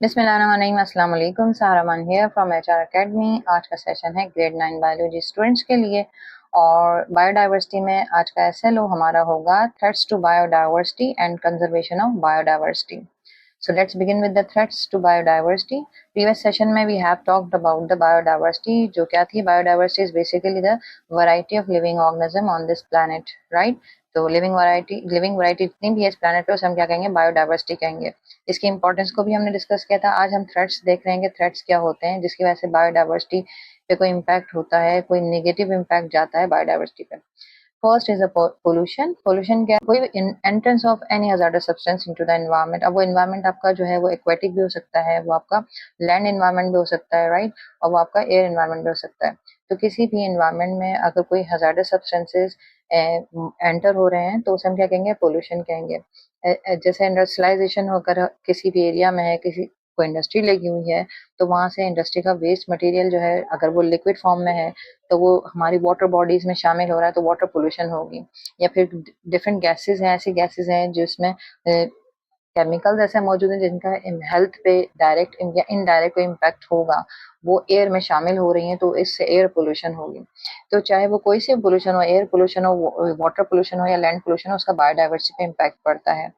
बिस्मिल्लाहिर्रहमानिर्रहीम, अस्सलाम वालेकुम। सारा मान हियर फ्रॉम एचआर एकेडमी। आज का सेशन है ग्रेड 9 बायोलॉजी स्टूडेंट्स के लिए और बायोडाइवर्सिटी में आज का एसएलओ हमारा होगा threats to biodiversity and conservation of biodiversity. So let's begin with the threats to biodiversity. Previous session में we have talked about the biodiversity. जो क्या थी? Biodiversity is basically the variety of living organism on this planet, right? तो living variety जितनी भी है इस planet पे उसे हम क्या कहेंगे? बायोडाइवर्सिटी कहेंगे। इसकी इंपॉर्टेंस को भी हमने डिस्कस किया था। आज हम थ्रेट्स देख रहे हैं कि थ्रेट्स क्या होते हैं जिसकी वजह से बायोडाइवर्सिटी पे कोई इम्पैक्ट होता है, कोई नेगेटिव इम्पैक्ट जाता है बायोडाइवर्सिटी पे। First is pollution. पोल्यूशन क्या? कोई entrance of any hazardous substance into the environment. अब वो एनवायरनमेंट आपका जो है वो एक्वेटिक भी हो सकता है, वो आपका लैंड एनवायरनमेंट भी हो सकता है, राइट, और वो आपका एयर एनवायरनमेंट भी हो सकता है। तो किसी भी एनवायरनमेंट में अगर कोई हजार्डस सब्सटेंसेस एंटर हो रहे हैं तो उसे हम क्या कहेंगे? पोल्यूशन कहेंगे। जैसे इंडस्ट्रियलाइजेशन होकर किसी भी एरिया में है, किसी कोई इंडस्ट्री लगी हुई है, तो वहां से इंडस्ट्री का वेस्ट मटेरियल जो है अगर वो लिक्विड फॉर्म में है तो वो हमारी वाटर बॉडीज में शामिल हो रहा है तो वाटर पोल्यूशन होगी। या फिर डिफरेंट गैसेस हैं, ऐसी गैसेस हैं जिसमें केमिकल्स ऐसे मौजूद हैं जिनका हेल्थ पे डायरेक्ट या इनडायरेक्ट कोई इम्पैक्ट होगा, वो एयर में शामिल हो रही हैं तो इससे एयर पोल्यूशन होगी। तो चाहे वो कोई से पोल्यूशन हो, एयर पोल्यूशन हो, वाटर पोल्यूशन हो या लैंड पोल्यूशन हो, उसका बायोडाइवर्सिटी पे इम्पैक्ट पड़ता है।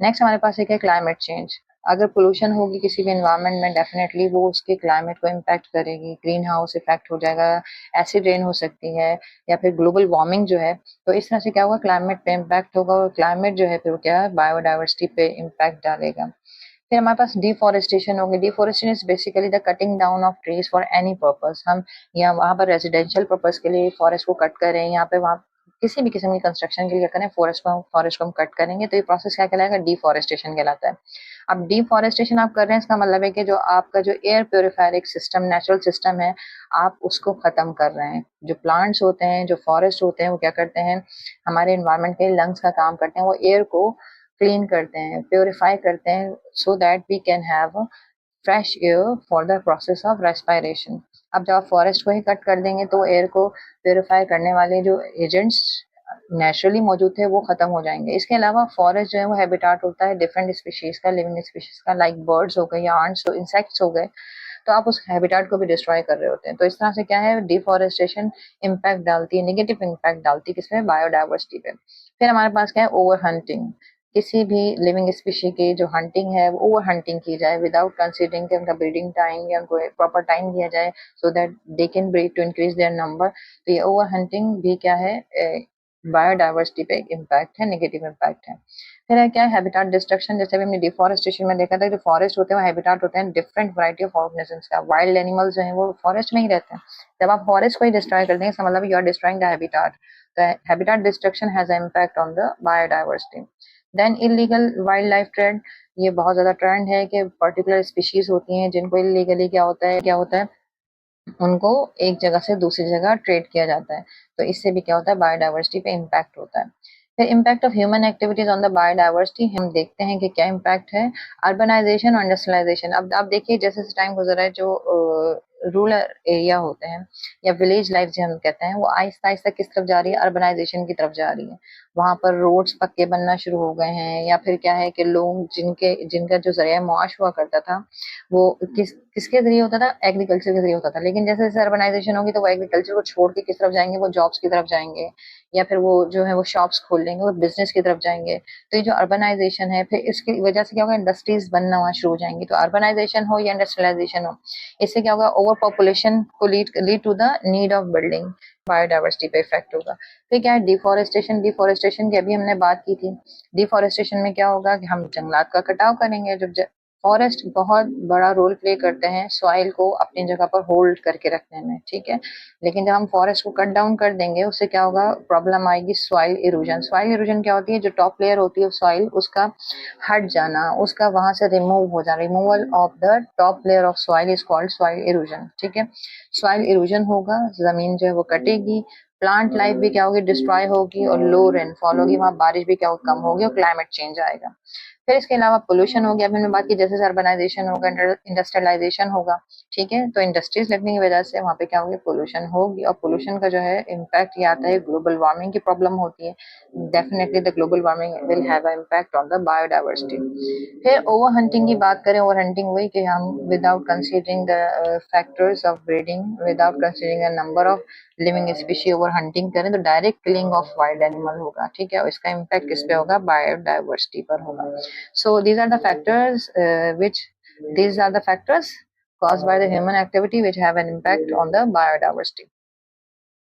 नेक्स्ट हमारे पास एक है क्लाइमेट चेंज। अगर पोल्यूशन होगी किसी भी एनवायरनमेंट में डेफिनेटली वो उसके क्लाइमेट को इम्पैक्ट करेगी, ग्रीन हाउस इफेक्ट हो जाएगा, एसिड रेन हो सकती है, या फिर ग्लोबल वार्मिंग जो है। तो इस तरह से क्या होगा? क्लाइमेट पे इम्पैक्ट होगा और क्लाइमेट जो है फिर वो क्या है? बायोडाइवर्सिटी पे इम्पैक्ट डालेगा। फिर हमारे पास डिफॉरेस्टेशन होगी। Deforestation is basically the cutting down of trees for any purpose. हम यहाँ वहाँ पर रेजिडेंशियल पर्पस के लिए फॉरेस्ट को कट करें, यहाँ पे वहाँ किसी भी किस्म की कंस्ट्रक्शन के लिए करें, फॉरेस्ट को हम कट करेंगे तो ये प्रोसेस क्या कहलाएगा? डिफॉरेस्टेशन कहलाता है। अब डिफॉरेस्टेशन आप कर रहे हैं इसका मतलब है कि जो आपका जो एयर प्योरीफायर एक सिस्टम, नेचुरल सिस्टम है, आप उसको खत्म कर रहे हैं। जो प्लांट्स होते हैं, जो फॉरेस्ट होते हैं, वो क्या करते हैं? हमारे एनवायरनमेंट के लंग्स का काम करते हैं। वो एयर को क्लीन करते हैं, प्योरीफाई करते हैं, so that we can have fresh air for the process of respiration. अब जब आप फॉरेस्ट को ही कट कर देंगे तो एयर को प्योरीफाई करने वाले जो एजेंट्स नेचुरली मौजूद थे वो खत्म हो जाएंगे। इसके अलावा फॉरेस्ट जो है वो हैबिटाट होता है डिफरेंट स्पीशीज का, लिविंग स्पीशीज का, लाइक बर्ड्स हो गए या आंट्स हो, इंसेक्ट्स हो गए। तो आप उस हैबिटाट को भी डिस्ट्रॉय कर रहे होते हैं। तो इस तरह से क्या है? डिफॉरेस्टेशन इम्पैक्ट डालती है, नेगेटिव इम्पैक्ट डालती है किसमें? बायोडाइवर्सिटी पे। फिर हमारे पास क्या है? Over hunting. किसी भी लिविंग स्पीशी की जो हंटिंग है वो ओवर हंटिंग की जाए विदाउट कंसीडरिंग कि उनका ब्रीडिंग टाइम या उनको प्रॉपर टाइम दिया जाए so that they can breed to increase their number. तो ये ओवर हंटिंग भी क्या है? बायोडाइवर्सिटी पे इम्पैक्ट है, नेगेटिव इम्पैक्ट है। फिर है क्या है? Habitat destruction. जैसे हमने डिफॉरेस्टेशन में देखा था, जो फॉरेस्ट होते हैं वो हैबिटाट होते हैं डिफरेंट वैरायटी ऑफ ऑर्गेनिजम्स का। वाइल्ड एनिमल्स जो है वो फॉरेस्ट में ही रहते हैं। जब आप फॉरेस्ट को ही डिस्ट्रॉय कर देंगे इसका मतलब you are destroying the habitat. तो habitat destruction has a impact on the biodiversity. Then illegal wildlife trade. ये बहुत ज्यादा ट्रेंड है कि पर्टिकुलर स्पीशीज होती हैं जिनको इलीगली क्या होता है, उनको एक जगह से दूसरी जगह ट्रेड किया जाता है। तो इससे भी क्या होता है? बायोडाइवर्सिटी पे इम्पैक्ट होता है। फिर impact of human activities on the biodiversity हम देखते हैं कि क्या इम्पैक्ट है। अर्बनाइजेशन और इंडस्ट्रियलाइजेशन। अब आप देखिए जैसे जैसे टाइम गुजर रहा है जो रूरल एरिया होते हैं या विलेज लाइफ जो हम कहते हैं वो आहिस्ता आहिस्ता किस तरफ जा रही है? अर्बनाइजेशन की तरफ जा रही है। वहां पर रोड्स पक्के बनना शुरू हो गए हैं, या फिर क्या है कि लोग जिनका जो जरिया मुआश हुआ करता था वो किसके जरिए होता था? एग्रीकल्चर के जरिए होता था। लेकिन जैसे जैसे अर्बनाइजेशन होगी तो वो एग्रीकल्चर को छोड़ के किस तरफ जाएंगे? वो जॉब्स की तरफ जाएंगे, या फिर वो जो है वो शॉप्स खोल लेंगे, वो बिजनेस की तरफ जाएंगे। तो ये जो अर्बनाइजेशन है फिर इसकी वजह से क्या होगा? इंडस्ट्रीज बनना वहाँ शुरू हो जाएंगी। तो अर्बनाइजेशन हो या इंडस्ट्रियलाइजेशन हो, इससे क्या होगा? ओवर पॉपुलेशन को lead to the need of building. Biodiversity पे इफेक्ट होगा। फिर क्या है? डिफॉरेस्टेशन। डिफॉरेस्टेशन की अभी हमने बात की थी। डिफॉरेस्टेशन में क्या होगा कि हम जंगलात का कटाव करेंगे। जब फॉरेस्ट बहुत बड़ा रोल प्ले करते हैं सॉइल को अपनी जगह पर होल्ड करके रखने में, ठीक है। लेकिन जब हम फॉरेस्ट को कट डाउन कर देंगे उससे क्या होगा? प्रॉब्लम आएगी सॉइल इरोजन। सॉइल इरोजन क्या होती है? जो टॉप लेयर होती है सॉइल उसका हट जाना, उसका वहां से रिमूव हो जाना। Removal of the top layer of soil is called soil erosion, ठीक है। सॉइल इरोजन होगा, जमीन जो है वो कटेगी, प्लांट लाइफ भी क्या होगी? डिस्ट्रॉय होगी, और लो रेनफॉल होगी, वहां बारिश भी क्या होगी? कम होगी, और क्लाइमेट चेंज आएगा। फिर इसके अलावा पोल्यूशन हो गया, अभी हमने बात की जैसे अर्बनाइजेशन होगा, इंडस्ट्रियलाइजेशन होगा, ठीक है, तो इंडस्ट्रीज लगने की वजह से वहाँ पे क्या होगी, पोल्यूशन होगी, और पोल्यूशन का जो है इम्पैक्ट ये आता है, ग्लोबल वार्मिंग की प्रॉब्लम होती है, definitely the global warming will have a impact on the biodiversity. फिर ओवर हंटिंग की बात करें, ओवर हंटिंग वही कि हम without considering the factors of breeding, without considering the number of living species over hunting करें तो direct killing of wild animal होगा, ठीक है, और इसका इम्पैक्ट किस पे होगा, बायोडाइवर्सिटी पर होगा। So these are the factors which these are the factors caused by the human activity which have an impact on the biodiversity.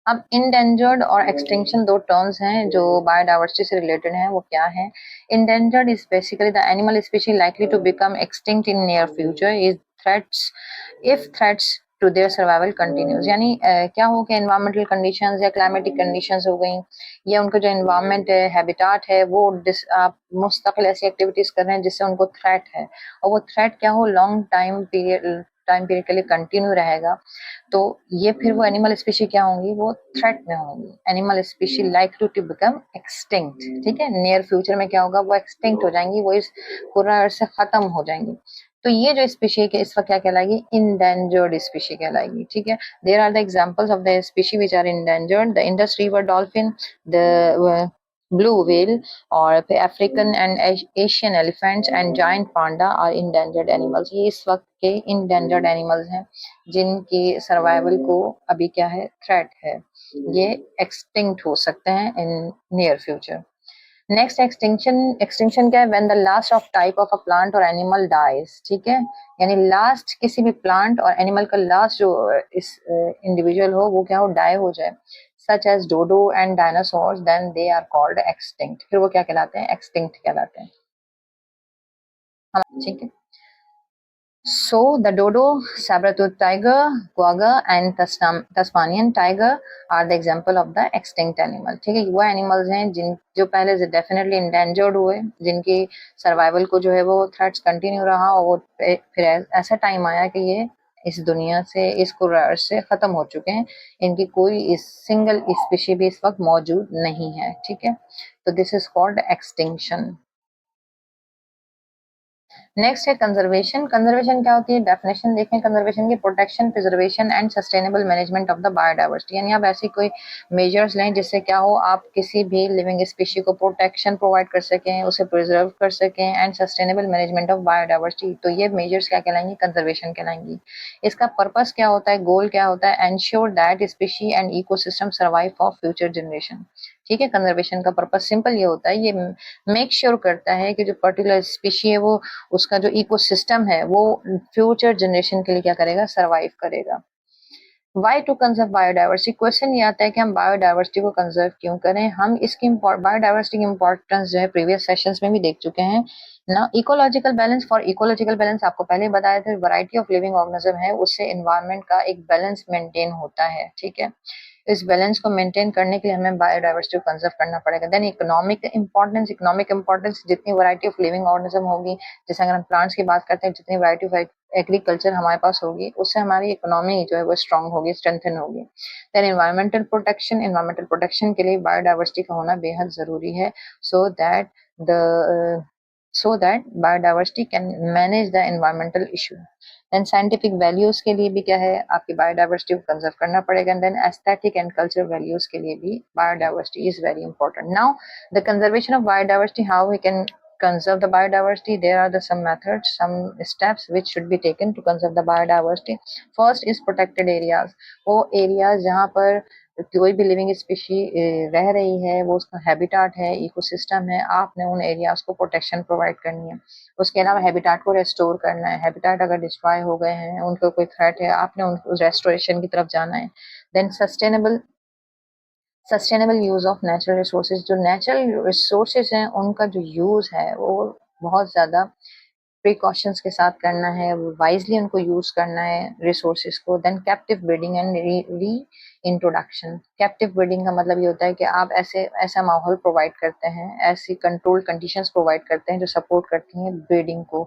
अब इंडेंजर्ड और एक्सटिंक्शन दो टर्म्स हैं जो बायोडाइवर्सिटी से रिलेटेड हैं, वो क्या है? Endangered is basically the animal species likely to become extinct in near future is threats if threats to their survival continues, यानी क्या हो कि एनवायरमेंटल कंडीशंस या क्लाइमेटिक कंडीशंस हो गई, या उनका जो एनवायरमेंट है, हैबिटाट है, वो आप मुस्तकिल ऐसी एक्टिविटीज कर रहे हैं जिससे उनको थ्रेट है, और वो थ्रेट क्या हो, लॉन्ग टाइम पीरियड के लिए कंटिन्यू रहेगा, तो ये फिर वो एनिमल स्पीशी क्या होंगी, वो थ्रेट में होंगी, animal species like to become extinct, ठीक है, नियर फ्यूचर में क्या होगा, वो एक्सटिंक्ट हो जाएंगी, वो इस पूरा अर्थ से खत्म हो जाएंगी। तो ये जो स्पीशी है इस वक्त क्या कहलाएगी, इंडेंजर्ड स्पीशी कहलाएगी, ठीक है। There are the examples of the species which are endangered, the Indus river dolphin, the blue whale, और African and Asian elephants and giant panda are endangered animals, ये इस वक्त के इंडेंजर्ड एनिमल्स हैं जिनकी सर्वाइवल को अभी क्या है, थ्रेट है, ये एक्सटिंक्ट हो सकते हैं इन near future. Next extinction, extinction क्या है, when the last of type of a plant और एनिमल डाइज, ठीक है, यानी लास्ट किसी भी प्लांट और एनिमल का लास्ट जो इस इंडिविजुअल हो वो क्या हो, डाई हो जाए, such as dodo and dinosaurs, then they are called extinct, फिर वो क्या कहलाते हैं, एक्सटिंक्ट कहलाते हैं, ठीक है। So the dodo, saber-tooth tiger, quagga and Tasmanian tiger are the example of the extinct animal. ठीक है, वो एनिमल्स हैं जिन जो पहले से डेफिनेटली इंडेंजर्ड हुए, जिनकी सर्वाइवल को जो है वो थ्रेट्स कंटिन्यू रहा, और वो फिर ऐसा टाइम आया कि ये इस दुनिया से, इस कुरार से खत्म हो चुके हैं, इनकी कोई इस सिंगल स्पीशी भी इस वक्त मौजूद नहीं है, ठीक है, तो this is called extinction. Next है कंजर्वेशन। कंजर्वेशन क्या होती है, डेफिनेशन देखें कंजर्वेशन की, protection, preservation and sustainable management of the biodiversity, यानी आप ऐसी कोई मेजर्स लें जिससे क्या हो, आप किसी भी लिविंग स्पीशी को प्रोटेक्शन प्रोवाइड कर सकें, उसे प्रिजर्व कर सकें, and sustainable management of biodiversity, तो ये मेजर्स क्या कहलाएंगी, कंजर्वेशन कहलाएंगी। इसका पर्पस क्या होता है, गोल क्या होता है, ensure that species and ecosystem survive for future generation, ठीक है। कंजर्वेशन का पर्पस सिंपल ये होता है, ये मेक श्योर करता है कि जो पर्टिकुलर स्पीशी है वो, उसका जो इकोसिस्टम है वो फ्यूचर जनरेशन के लिए क्या करेगा, सरवाइव करेगा। Why to conserve biodiversity, question ये आता है कि हम बायोडाइवर्सिटी को कंजर्व क्यों करें। हम इसकी बायोडाइवर्सिटी की इंपॉर्टेंस जो है प्रीवियस सेशंस में भी देख चुके हैं ना। Ecological balance, for ecological balance आपको पहले बताया था, वैरायटी ऑफ लिविंग ऑर्गेनिज्म है, उससे एनवायरनमेंट का एक बैलेंस मेंटेन होता है, ठीक है। इस बैलेंस को मेंटेन करने के लिए हमें बायोडाइवर्सिटी को कंजर्व करना पड़ेगा। Then economic importance, economic importance, जितनी वैरायटी ऑफ लिविंग ऑर्गेनिज्म होगी, जैसे अगर हम प्लांट्स की बात करते हैं, जितनी वैरायटी ऑफ एग्रीकल्चर हमारे पास होगी, उससे हमारी इकोनॉमी जो है वो स्ट्रांग होगी, स्ट्रेंथन होगी। Then environmental protection, environmental protection के लिए बायोडाइवर्सिटी का होना बेहद जरूरी है, so that the biodiversity can manage the environmental issue. Then scientific values के लिए भी क्या है, आपकी बायोडाइवर्सिटी को कंजर्व करना पड़ेगा। Then aesthetic and cultural values के लिए भी biodiversity is very important. Now the conservation of biodiversity, how we can conserve the biodiversity, there are some methods, some steps which should be taken to conserve the biodiversity. First is protected areas, वो areas जहाँ पर कोई भी living species रह रही है, वो उसका हैबिटाट है, इकोसिस्टम है, आपने उन एरियाज को प्रोटेक्शन प्रोवाइड करनी है। उसके अलावा हैबिटाट को रेस्टोर करना है, हैबिटाट अगर डिस्ट्रॉय हो गए हैं, उनको कोई थ्रेट है, आपने उनको रेस्टोरेशन की तरफ जाना है। Then sustainable use of natural resources, जो नेचुरल रिसोर्सेज हैं उनका जो यूज है वो बहुत ज्यादा प्रिकॉशंस के साथ करना है, वाइजली उनको यूज करना है रिसोर्सेज को। Then captive breeding and re introduction. Captive breeding का मतलब ये होता है कि आप ऐसा माहौल प्रोवाइड करते हैं, ऐसी कंट्रोल्ड कंडीशंस प्रोवाइड करते हैं जो सपोर्ट करती हैं ब्रीडिंग को,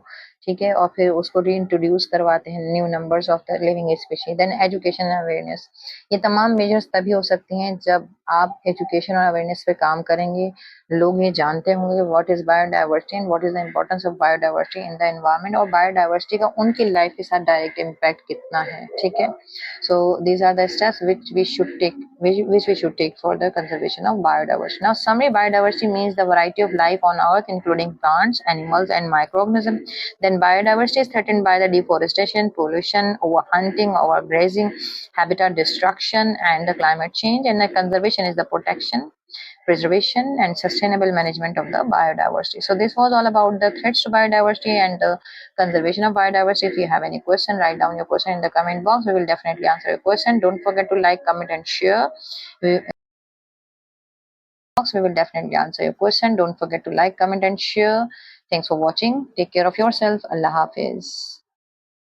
ठीक है, और फिर उसको रीइंट्रोड्यूस करवाते हैं new numbers of the living species. Then education and awareness, ये तमाम मेजर्स तभी हो सकती हैं जब आप एजुकेशन और अवेयरनेस पे काम करेंगे, लोग ये जानते होंगे what is biodiversity and what is the importance of biodiversity in the environment, और बायोडाइवर्सिटी का उनकी लाइफ के साथ डायरेक्ट इम्पैक्ट कितना है, ठीक है। So these are the steps which we should take, which we should take for the conservation of biodiversity. Now, summary: biodiversity means the variety of life on Earth, including plants, animals, and microorganisms. Then biodiversity is threatened by the deforestation, pollution, overhunting, overgrazing, habitat destruction, and the climate change. And the conservation is the protection, preservation, and sustainable management of the biodiversity. So this was all about the threats to biodiversity and the conservation of biodiversity. If you have any question, write down your question in the comment box. We will definitely answer your question. Don't forget to like, comment, and share. We will definitely answer your question. Don't forget to like, comment, and share. Thanks for watching. Take care of yourself. Allah Hafiz.